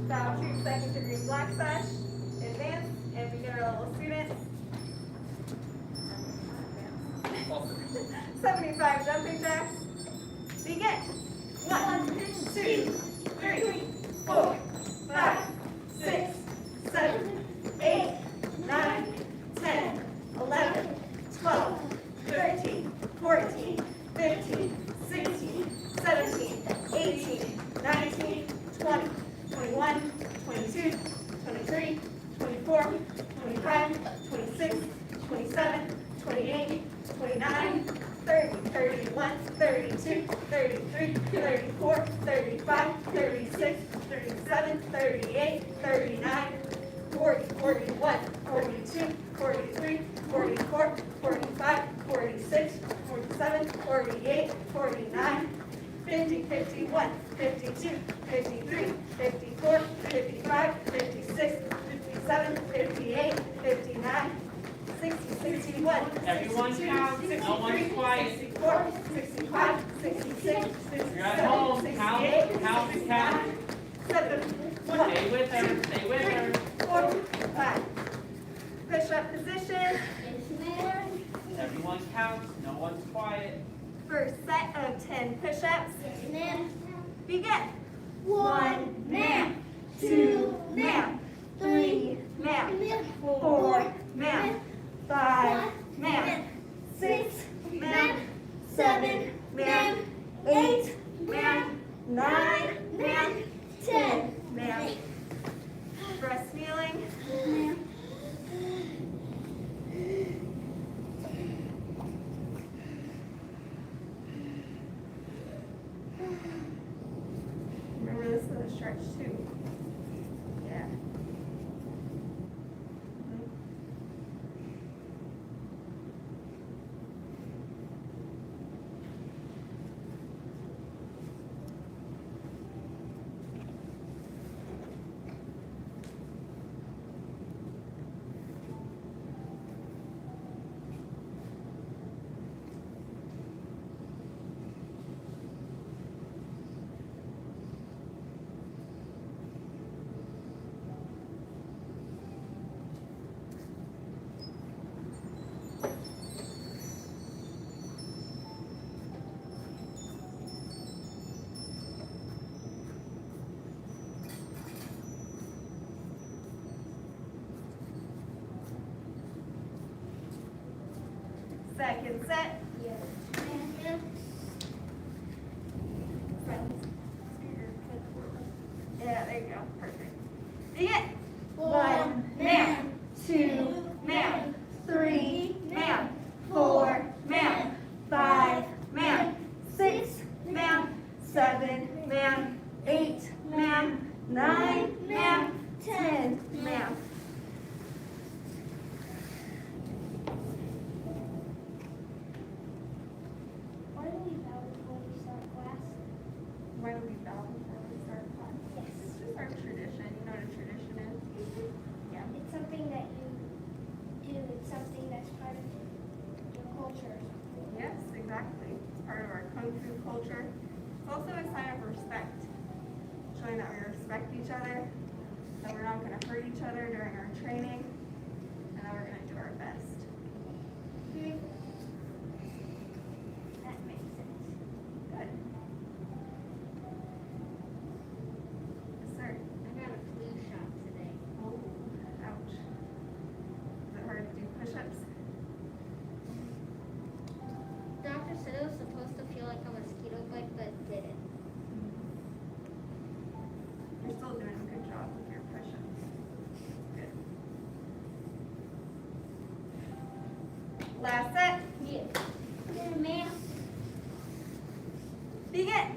Bow to second degree black sash, advanced, and beginner level students. 75 jumping jacks. Begin. 1, 2, 3, 4, 5, 6, 7, 8, 9, 10, 11, 12, 13, 14, 15, 16, 17, 18, 19, 20, 21, 22, 23, 24, 25, 26, 27, 28, 29, 30, 31, 32, 33, 34, 35, 36, 37, 38, 39, 40, 41, 42, 43, 44, 45, 46, 47, 48, 49, 50, 51, 52, 53, 54, 55, 56, 57, 58, 59, 60, 61, Everyone 62, count, 63, no one's quiet. 64, 65, 66, 67, You're at home, 68, count, 69, 71, Stay with her, stay with her. 4, 5. Push-up position. Everyone counts, no one's quiet. First set of 10 push-ups. Begin. 1 man, 2 man, 3 man, 4 man, 5 man, 6 man, 7 man, 8 man, 9 man, 10 man. Breast kneeling. Remember, this is a stretch too. Yeah. Second set. Yeah, there you go. Perfect. Begin. 1 man, 2 man, 3 man, 4 man, 5 man, 6 man, 7 man, 8 man, 9 man, 10 man. Why do we bow before we start class? Yes. It's just our tradition. You know what a tradition is? Yeah. It's something that you do. It's something that's part of your culture. Yes, exactly. It's part of our Kung Fu culture. It's also a sign of respect, showing that we respect each other, that we're not going to hurt each other during our training, and that we're going to do our best. That makes sense. Good. Yes, sir. I got a flu shot today. Oh, ouch. Is it hard to do push-ups? Doctor said it was supposed to feel like a mosquito bite, but it didn't. You're still doing a good job with your push-ups. Good. Last set. Yeah, ma'am. Begin.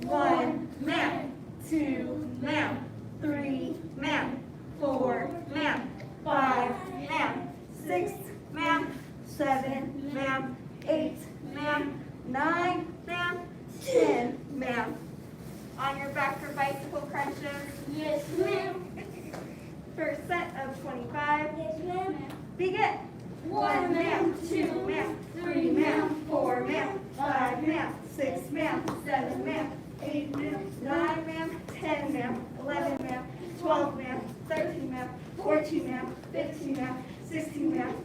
1 man, 2 man, 3 man, 4 man, 5 man, 6 man, 7 man, 8 man, 9 man, 10 man. On your back for bicycle crunches. Yes, ma'am. First set of 25. Yes, ma'am. Begin. 1 man, 2 man, 3 man, 4 man, 5 man, 6 man, 7 ma'am, 8 ma'am, 9 ma'am, 10 ma'am, 11 ma'am, 12 ma'am, 13 ma'am, 14 ma'am, 15 ma'am, 16 ma'am,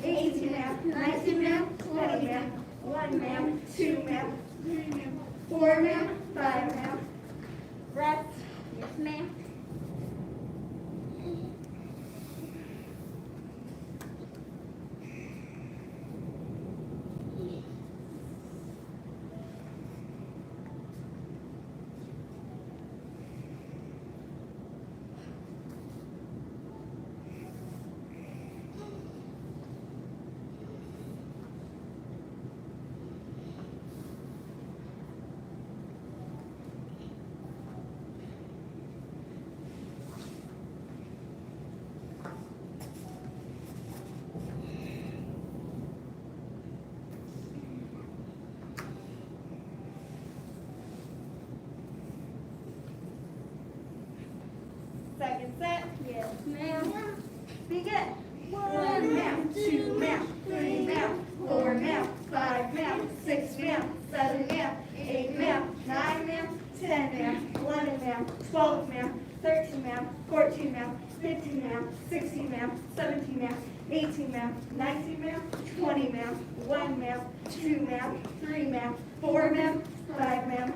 18 ma'am, 19 ma'am, 20 ma'am, 1 ma'am, 2 ma'am, 3 ma'am, 4 ma'am, 5 ma'am. Rest. Yes, ma'am. Second set. Yes, ma'am. Begin. 1 ma'am, 2 ma'am, 3 ma'am, 4 ma'am, 5 ma'am, 6 ma'am, 7 ma'am, 8 ma'am, 9 ma'am, 10 ma'am, 11 ma'am, 12 ma'am, 13 ma'am, 14 ma'am, 15 ma'am, 16 ma'am, 17 ma'am, 18 ma'am, 19 ma'am, 20 ma'am, 1 ma'am, 2 ma'am, 3 ma'am, 4 ma'am, 5 ma'am.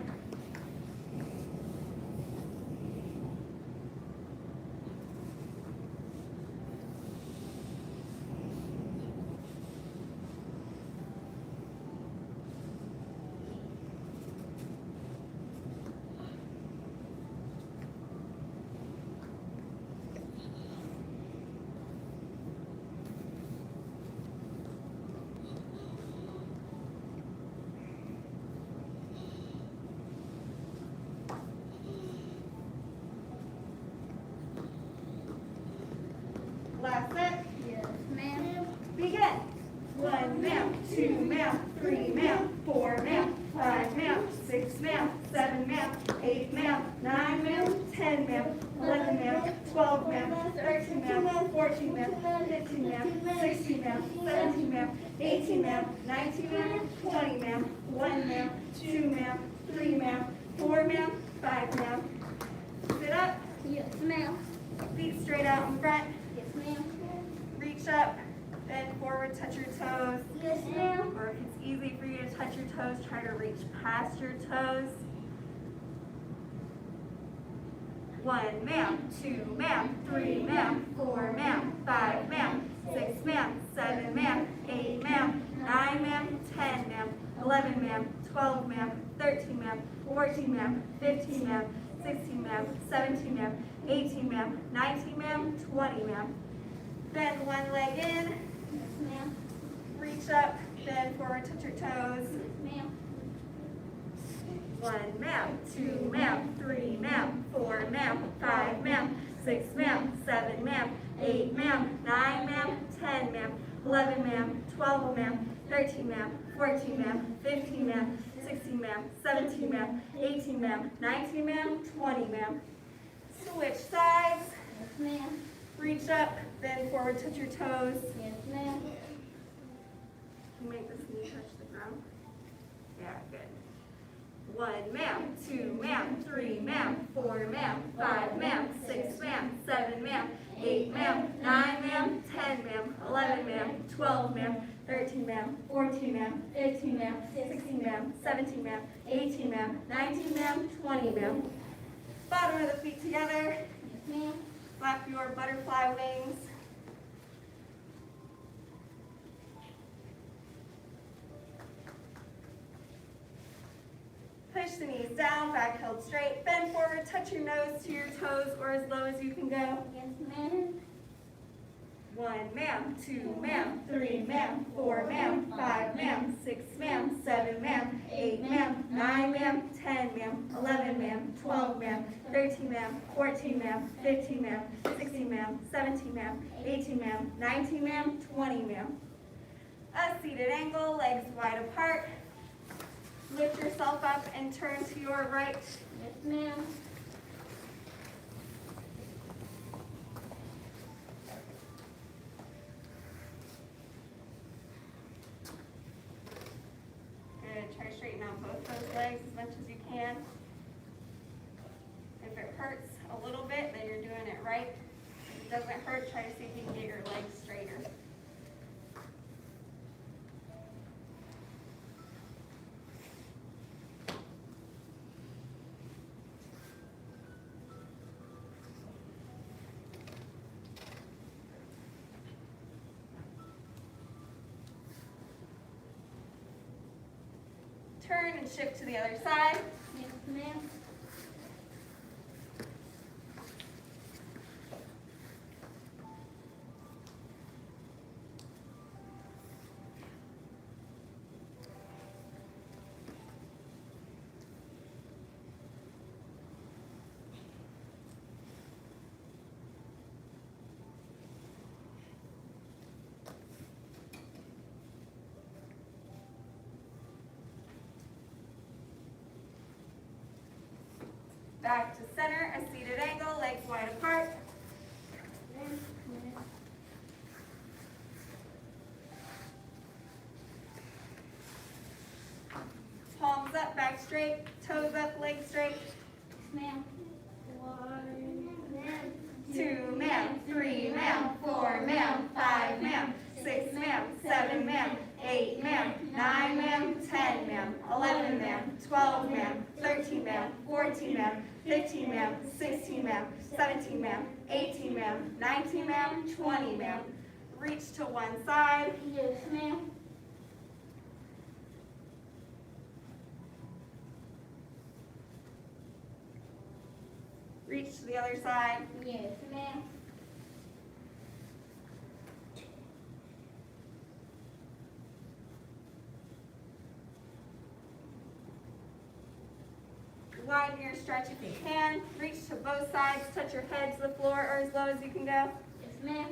Last set. Yes, ma'am. Begin. 1 ma'am, 2 ma'am, 3 ma'am, 4 ma'am, 5 ma'am, 6 ma'am, 7 ma'am, 8 ma'am, 9 ma'am, 10 ma'am, 11 ma'am, 12 ma'am, 13 ma'am, 14 ma'am, 15 ma'am, 16 ma'am, 17 ma'am, 18 ma'am, 19 ma'am, 20 ma'am, 1 ma'am, 2 ma'am, 3 ma'am, 4 ma'am, 5 ma'am. Sit up, Yes, ma'am. feet straight out in front, Yes, ma'am. reach up, bend forward, touch your toes. Yes, ma'am. Or if it's easy for you to touch your toes, try to reach past your toes. 1 ma'am, 2 ma'am, 3 ma'am, 4 ma'am, 5 ma'am, 6 ma'am, 7 ma'am, 8 ma'am, 9 ma'am, 10 ma'am, 11 ma'am, 12 ma'am, 13 ma'am, 14 ma'am, 15 ma'am, 16 ma'am, 17 ma'am, 18 ma'am, 19 ma'am, 20 ma'am. Bend one leg in, Yes, ma'am. reach up, bend forward, touch your toes. Ma'am. 1 ma'am, 2 ma'am, 3 ma'am, 4 ma'am, 5 ma'am, 6 ma'am, 7 ma'am, 8 ma'am, 9 ma'am, 10 ma'am, 11 ma'am, 12 ma'am, 13 ma'am, 14 ma'am, 15 ma'am, 16 ma'am, 17 ma'am, 18 ma'am, 19 ma'am, 20 ma'am. Switch sides, Yes, ma'am. reach up, bend forward, touch your toes. Yes, ma'am. Can you make this knee touch the ground? Yeah, good. 1 ma'am, 2 ma'am, 3 ma'am, 4 ma'am, 5 ma'am, 6 ma'am, 7 ma'am, 8 ma'am, 9 ma'am, 10 ma'am, 11 ma'am, 12 ma'am, 13 ma'am, 14 ma'am, 15 ma'am, 16 ma'am, 17 ma'am, 18 ma'am, 19 ma'am, 20 ma'am. Bottom of the feet together. Yes, ma'am. Flap your butterfly wings. Push the knees down, back held straight. Bend forward, touch your nose to your toes or as low as you can go. Yes, ma'am. 1 ma'am, 2 ma'am, 3 ma'am, 4 ma'am, 5 ma'am, 6 ma'am, 7 ma'am, 8 ma'am, 9 ma'am, 10 ma'am, 11 ma'am, 12 ma'am, 13 ma'am, 14 ma'am, 15 ma'am, 16 ma'am, 17 ma'am, 18 ma'am, 19 ma'am, 20 ma'am. A seated angle, legs wide apart. Lift yourself up and turn to your right. Yes, ma'am. Good. Try to straighten out both those legs. legs as much as you can. If it hurts a little bit, then you're doing it right. If it doesn't hurt, try to see if you can get your legs straighter. Turn and shift to the other side. Yes, ma'am. Back to center, a seated angle, legs wide apart. Palms up, back straight, toes up, legs straight. Yes, ma'am. 1, 2, ma'am, 3, ma'am, 4, ma'am, 5, ma'am, 6, ma'am, 7, ma'am, 8, ma'am, 9, ma'am, 10, ma'am, 11, ma'am, 12, ma'am, 13, ma'am, 14, ma'am, 15, ma'am, 16, ma'am, 17, ma'am, 18, ma'am, 19, ma'am, 20, ma'am. Reach to one side. Yes, ma'am. Reach to the other side. Yes, ma'am. Widen your stretch if you can. Reach to both sides. Touch your head to the floor or as low as you can go. Yes, ma'am.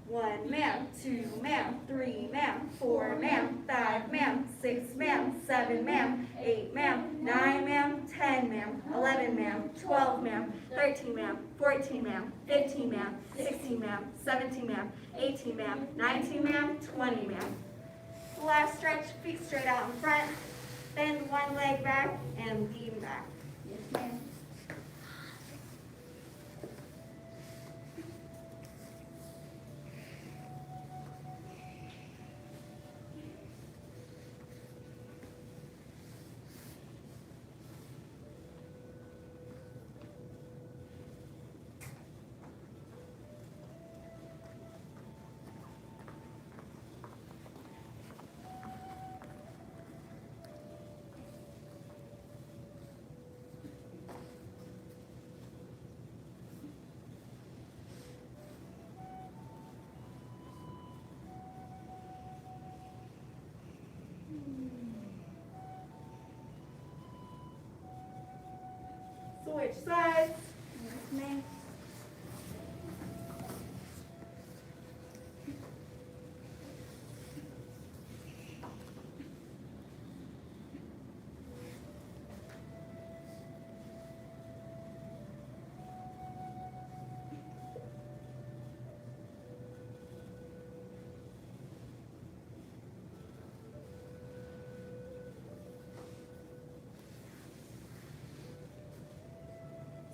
1, ma'am, 2, ma'am, 3, ma'am, 4, ma'am, 5, ma'am, 6, ma'am, 7, ma'am, 8, ma'am, 9, ma'am, 10, ma'am, 11, ma'am, 12, ma'am, 13, ma'am, 14, ma'am, 15, ma'am, 16, ma'am, 17, ma'am, 18, ma'am, 19, ma'am, 20, ma'am. Last stretch, feet straight out in front. Bend one leg back and lean back. Yes, ma'am. Switch sides. Yes, ma'am.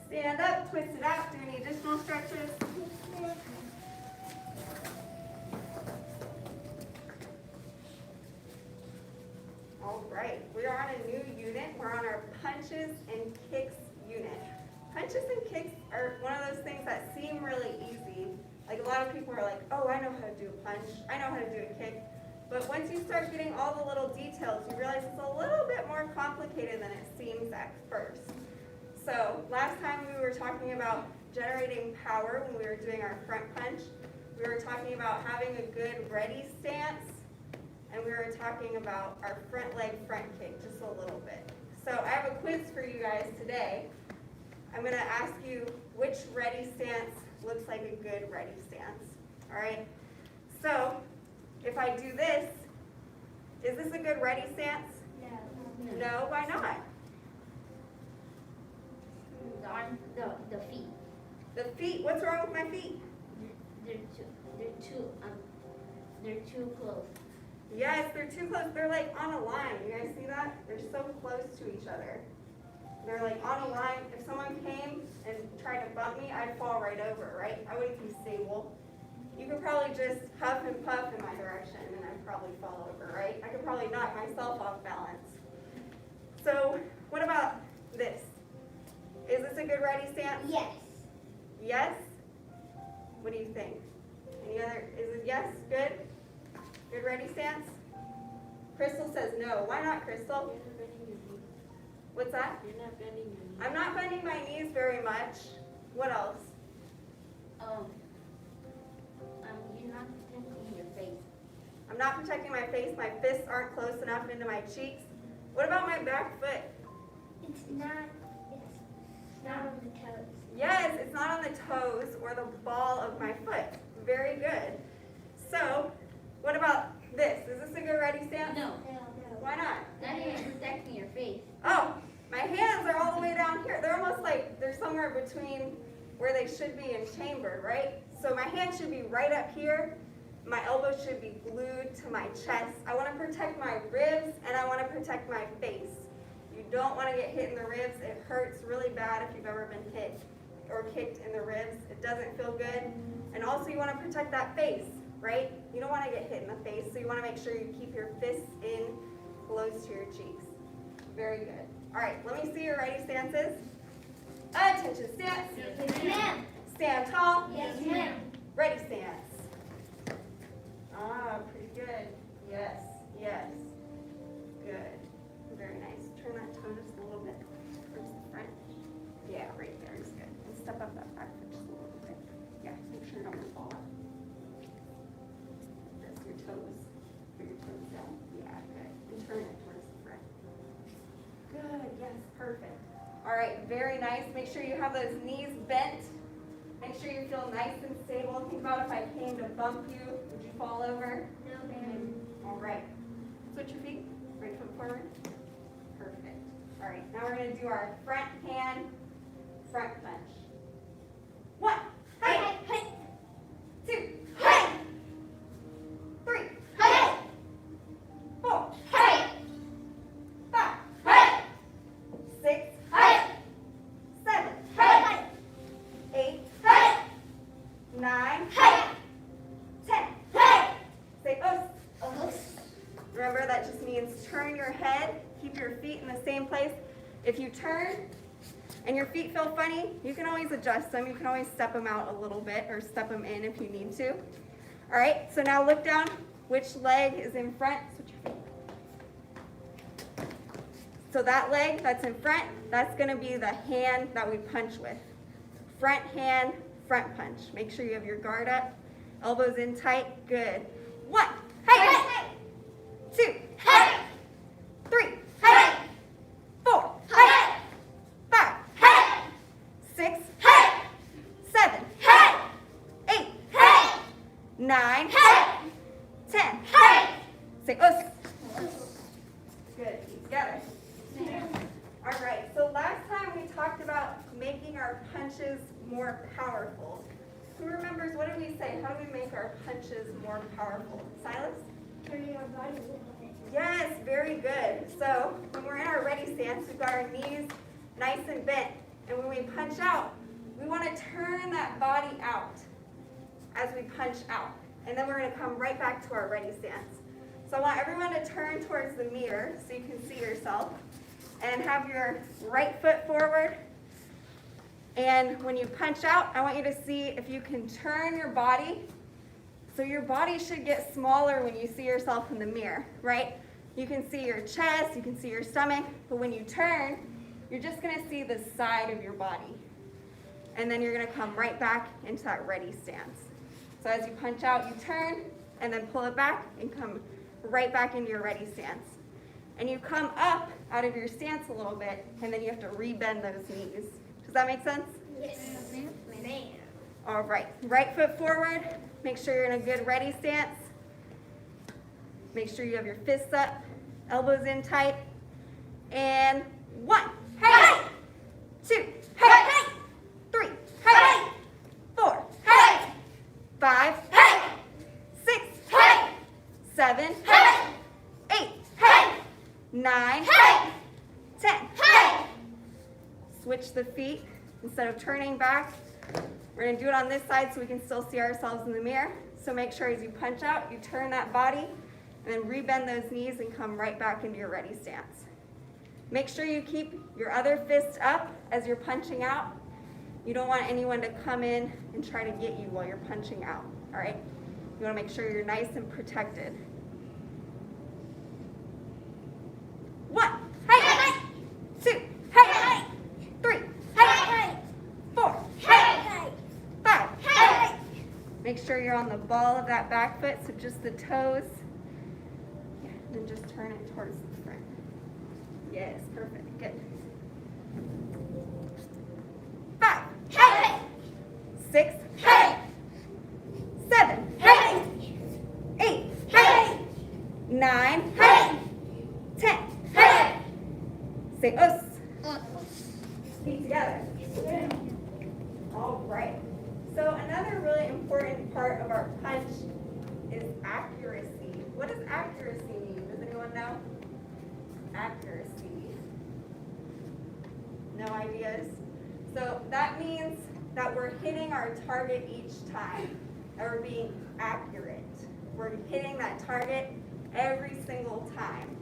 Stand up, twist it out, do any additional stretches. All right, we are on a new unit. We're on our punches and kicks unit. Punches and kicks are one of those things that seem really easy. Like a lot of people are like, oh, I know how to do a punch. I know how to do a kick. But once you start getting all the little details, you realize it's a little bit more complicated than it seems at first. So last time we were talking about generating power when we were doing our front punch. We were talking about having a good ready stance, and we were talking about our front leg front kick just a little bit. So I have a quiz for you guys today. I'm going to ask you which ready stance looks like a good ready stance. All right? So if I do this, is this a good ready stance? No. No, why not? The feet. The feet, what's wrong with my feet? They're too close. Yes, they're too close. They're like on a line. You guys see that? They're so close to each other. They're like on a line. If someone came and tried to bump me, I'd fall right over, right? I wouldn't be stable. You could probably just huff and puff in my direction and I'd probably fall over, right? I could probably knock myself off balance. So what about this? Is this a good ready stance? Yes. Yes? What do you think? Any other, is it yes? Good? Good ready stance? Crystal says no. Why not, Crystal? You're not bending your knees. What's that? You're not bending your knees. I'm not bending my knees very much. What else? You're not protecting your face. I'm not protecting my face. My fists aren't close enough into my cheeks. What about my back foot? It's not on the toes. Yes, it's not on the toes or the ball of my foot. Very good. So, what about this? Is this a good ready stance? No, No. Why not? not even protecting your face. Oh, my hands are all the way down here. They're almost like they're somewhere between where they should be and chambered, right? So my hands should be right up here. My elbows should be glued to my chest. I want to protect my ribs and I want to protect my face. You don't want to get hit in the ribs. It hurts really bad if you've ever been hit or kicked in the ribs. It doesn't feel good. And also you want to protect that face, right? You don't want to get hit in the face, so you want to make sure you keep your fists in close to your cheeks. Very good. All right, let me see your ready stances. Attention stance. Yes, ma'am. Stand tall. Yes, ma'am. Ready stance. Ah, pretty good. Yes, yes. Good. Very nice. Turn that toe just a little bit towards the front. Yeah, right there is good. And step up that back foot just a little bit. Yeah, make sure you don't fall out. Press your toes. Put your toes down. Yeah, good. And turn it towards the front. Good. Yes, perfect. All right, very nice. Make sure you have those knees bent. Make sure you feel nice and stable. Think about if I came to bump you, would you fall over? No, ma'am. All right. Switch your feet. Right foot forward. Perfect. All right, now we're going to do our front hand, front punch. 1, hey, hey. 2, hey. 3, hey. 4, hey. 5, hey. 6, hey. 7, hey. 8, hey. 9, hey. 10, hey. Say os. Remember, that just means turn your head, keep your feet in the same place. If you turn and your feet feel funny, you can always adjust them. You can always step them out a little bit or step them in if you need to. All right, so now look down. Which leg is in front? Switch your feet. So that leg that's in front, that's going to be the hand that we punch with. Front hand, front punch. Make sure you have your guard up, elbows in tight. Good. 1, hey, hey. 2, hey. 3, hey. 4, hey. 5, hey. 6, hey. 7, hey. 8, hey. 9, hey. 10, hey. Say us. Good. Keep together. All right. So last time we talked about making our punches more powerful. Who remembers, what did we say? How do we make our punches more powerful? Silas? Turning our body a little bit. Yes, very good. So when we're in our ready stance, we've got our knees nice and bent. And when we punch out, we want to turn that body out as we punch out. And then we're going to come right back to our ready stance. So I want everyone to turn towards the mirror so you can see yourself. And have your right foot forward. And when you punch out, I want you to see if you can turn your body. So your body should get smaller when you see yourself in the mirror, right? You can see your chest, you can see your stomach, but when you turn, you're just gonna see the side of your body. And then you're gonna come right back into that ready stance. So as you punch out, you turn, and then pull it back, and come right back into your ready stance. And you come up out of your stance a little bit, and then you have to re-bend those knees. Does that make sense? Yes, ma'am. All right, right foot forward. Make sure you're in a good ready stance. Make sure you have your fists up, elbows in tight. And 1, hey! 2, hey! 3, hey! 4, hey! 5, hey! 6, hey! 7, hey! switch the feet. Instead of turning back, we're gonna do it on this side so we can still see ourselves in the mirror. So make sure as you punch out, you turn that body and then rebend those knees and come right back into your ready stance. Make sure you keep your other fist up as you're punching out. You don't want anyone to come in and try to get you while you're punching out, all right? You wanna make sure you're nice and protected. 1, hey, 2, hey, 3, hey, 4, hey, 5, hey. Make sure you're on the ball of that back foot, so just the toes. Yeah, and then just turn it towards the front. Yes, perfect, good. 5, hey, 6, hey, 7, hey, 8, hey, 9, hey, 10, hey. Say us. Feet together. All right. So another really important part of our punch is accuracy. What does accuracy mean? Does anyone know? Accuracy. No ideas? So that means that we're hitting our target each time, that we're being accurate. We're hitting that target every single time.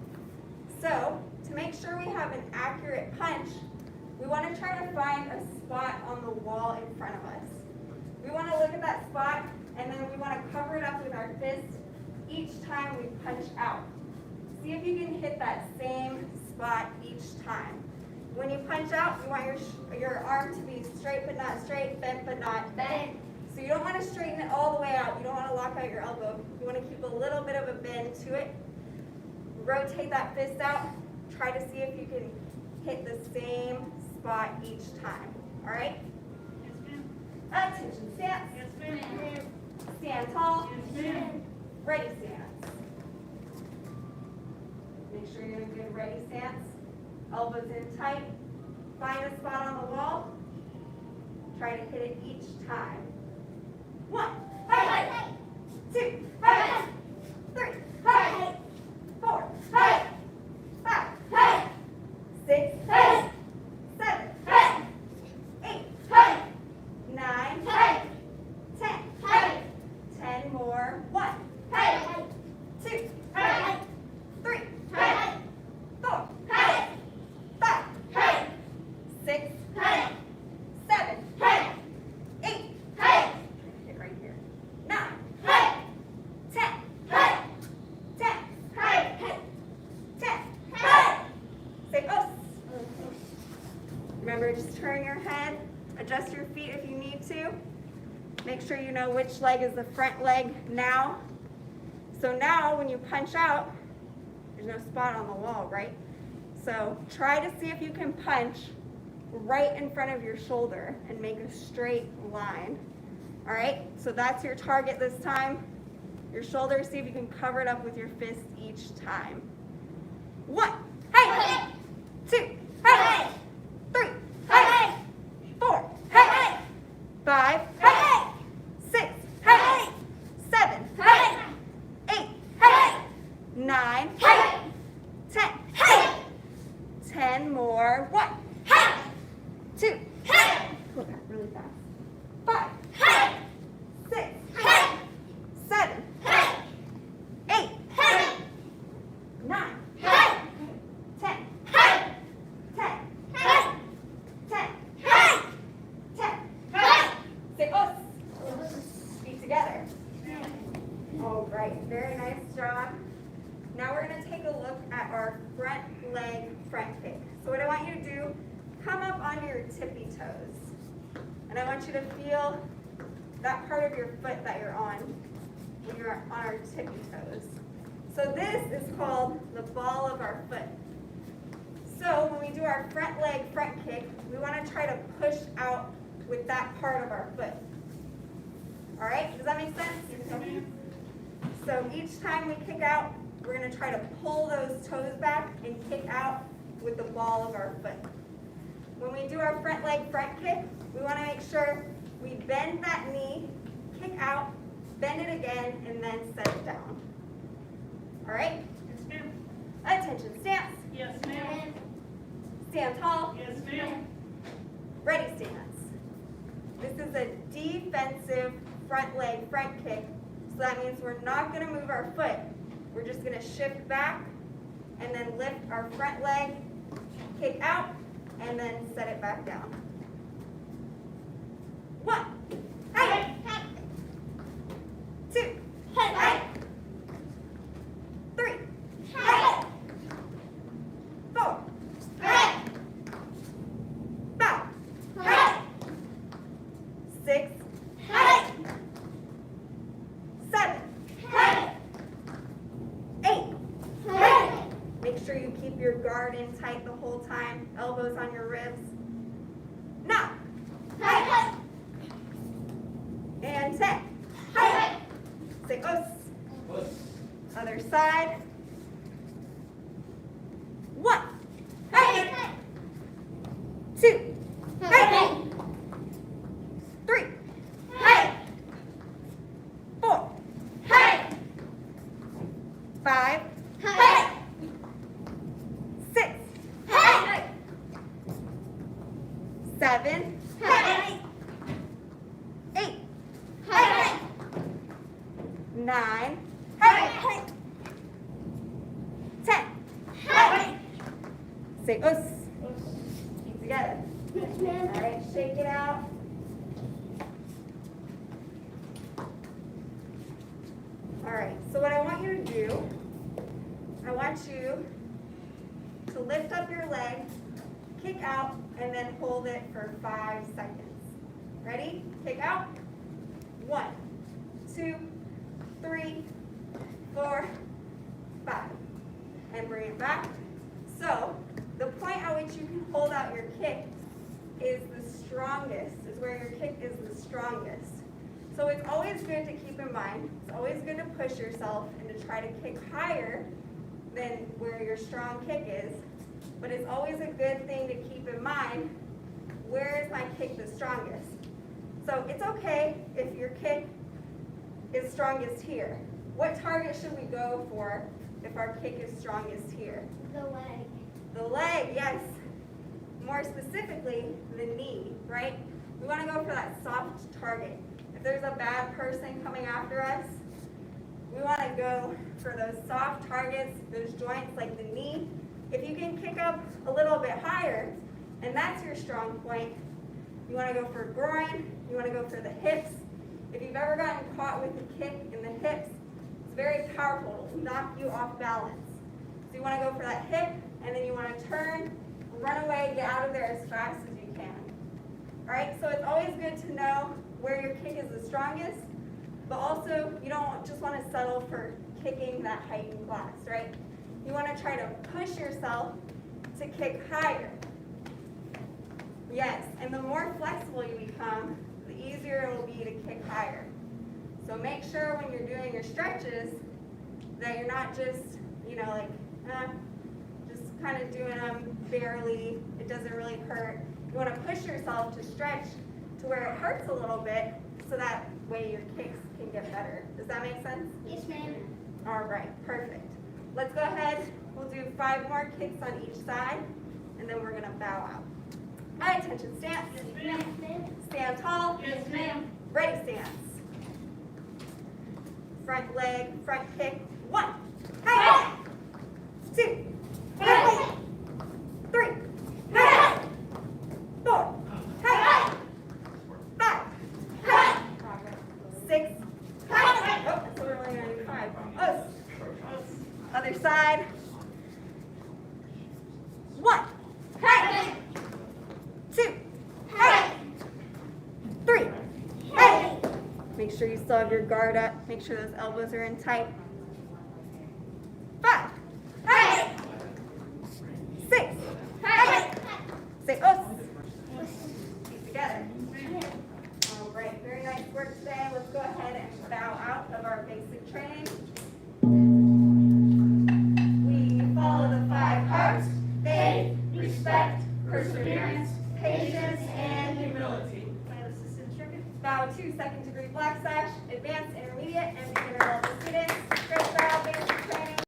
So to make sure we have an accurate punch, we want to try to find a spot on the wall in front of us. We want to look at that spot and then we want to cover it up with our fist each time we punch out. See if you can hit that same spot each time. When you punch out, you want your arm to be straight but not straight, bent but not bent. So you don't want to straighten it all the way out. You don't want to lock out your elbow. You want to keep a little bit of a bend to it. Rotate that fist out. Try to see if you can hit the same spot each time. All right? Yes, ma'am. Attention stance. Yes, ma'am. Stand tall. Yes, ma'am. Ready stance. Make sure you're in a good ready stance. Elbows in tight. Find a spot on the wall. Try to hit it each time. 1, hey, 2, hey, 3, hey, 4, hey, 5, hey, 6, hey, 7, hey, 8, hey, 9, hey, 10, hey, 10 more. 1, hey, 2, hey, 3, hey, 4, hey, 5, hey, 6, hey, 7, hey, 8, hey. Hit right here. 9, hey, 10, hey, 10, hey, 10, hey. Say us. Remember, just turn your head, adjust your feet if you need to. Make sure you know which leg is the front leg now. So now when you punch out, there's no spot on the wall, right? So try to see if you can punch right in front of your shoulder and make a straight line. All right, so that's your target this time. Your shoulder, see if you can cover it up with your fist each time. 1, hey, 2, hey, 3, hey, 4, hey, 5, hey, 6, hey, 7, hey, 8, hey, 9, hey, 10, hey, 10 more. 1, hey, 2, hey, pull back really fast. 5, hey, 6, hey, 7, hey, 8, hey, 9, hey, 10, hey, 10, hey, 10, hey, 10, hey. Say us. Feet together. All right, very nice job. Now we're going to take a look at our front leg front kick. So what I want you to do, come up onto your tippy toes. And I want you to feel that part of your foot that you're on when you're on our tippy toes. So this is called the ball of our foot. So when we do our front leg front kick, we want to try to push out with that part of our foot. All right, does that make sense? So each time we kick out, we're going to try to pull those toes back and kick out with the ball of our foot. When we do our front leg front kick, we want to make sure we bend that knee, kick out, bend it again, and then set it down. All right? Yes, ma'am. Attention stance. Yes, ma'am. Stand tall. Yes, ma'am. Ready stance. This is a defensive front leg front kick. So that means we're not going to move our foot. We're just going to shift back and then lift our front leg, kick out, and then set it back down. 1, hey, 2, hey, 3, hey, 4, hey, 5, hey, 6, hey, 7, hey, 8, hey. Make sure you keep your guard in tight the whole time, elbows on your ribs. 9, hey, and 10, hey. Say us. Other side. 1, hey, 2, hey, 3, hey, 4, hey, 5, hey, 6, hey, 7, hey, 8, hey, 9, hey, 10, hey. Say us. Keep together. Yes, ma'am. All right, shake it out. All right, so what I want you to do, I want you to lift up your leg, kick out, and then hold it for 5 seconds. Ready? Kick out. 1, 2, 3, 4, 5. And bring it back. So, the point at which you can hold out your kick is the strongest, is where your kick is the strongest. So it's always good to keep in mind, it's always good to push yourself and to try to kick higher than where your strong kick is. But it's always a good thing to keep in mind, where is my kick the strongest? So it's okay if your kick is strongest here. What target should we go for if our kick is strongest here? The leg. The leg, yes. More specifically, the knee, right? We want to go for that soft target. If there's a bad person coming after us, we want to go for those soft targets, those joints like the knee. If you can kick up a little bit higher, and that's your strong point, you want to go for groin, you want to go for the hips. If you've ever gotten caught with a kick in the hips, it's very powerful. It'll knock you off balance. So you want to go for that hip, and then you want to turn, run away, get out of there as fast as you can. All right, so it's always good to know where your kick is the strongest, but also you don't just want to settle for kicking that height in class, right? You want to try to push yourself to kick higher. Yes, and the more flexible you become, the easier it will be to kick higher. So make sure when you're doing your stretches that you're not just, just kind of doing them barely. It doesn't really hurt. You want to push yourself to stretch to where it hurts a little bit so that way your kicks can get better. Does that make sense? Yes, ma'am. All right, perfect. Let's go ahead. We'll do 5 more kicks on each side, and then we're going to bow out. Eye attention stance. Yes, ma'am. Stand tall. Yes, ma'am. Ready stance. Front leg, front kick. 1, hey, 2, hey, 3, hey, 4, hey, 5, hey, 6, hey. Oh, that's what we're only going to do 5. Us. Other side. 1, hey, 2, hey, 3, hey. Make sure you still have your guard up. Make sure those elbows are in tight. 5, hey, 6, hey. Say us. Keep together. All right, very nice work today. Let's go ahead and bow out of our basic training. We follow the 5 R's: faith, respect, perseverance, patience, and humility. Assistant Instructor. Bow 2, second degree black sash, advance in